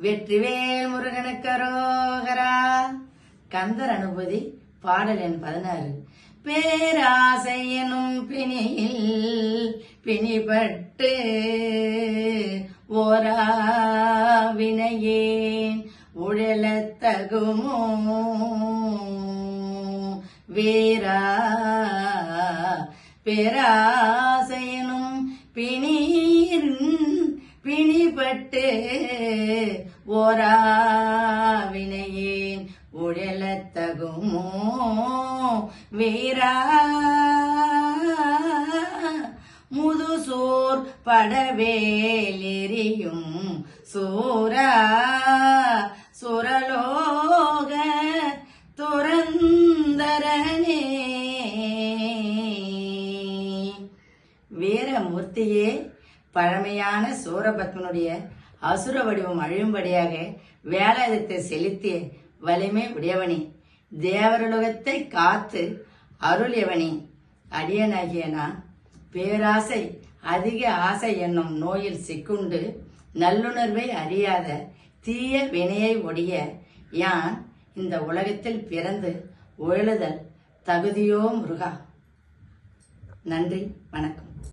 வெற்றிவேல் முருகனுக்கு அரோகரா. கந்தர் அனுபூதி பாடல் எண் 16. பேராசை எனும் பிணியில் பிணிபட்டு ஓரா வினையேன் உழலத்தகுமோ வேரா. பேராசையனும் பிணிபட்டு ஓரா வினையேன் உழலத்தகுமோ வீரா. முதுசோர் படவேலெறியும் சூரா சுரலோக துரந்தரனே. வீரமூர்த்தியே, பழமையான சூரபத்மனுடைய அசுர வடிவம் அழியும்படியாக வேலாயுதத்தை செலுத்திய வலிமை உடையவனே, தேவருலகத்தை காத்து அருளியவனே, அடியனாகிய நான் பேராசை அதிக ஆசை என்னும் நோயில் சிக்குண்டு நல்லுணர்வை அறியாத தீய வினையை ஒடிய யான் இந்த உலகத்தில் பிறந்து உழலுதல் தகுதியோ முருகா. நன்றி, வணக்கம்.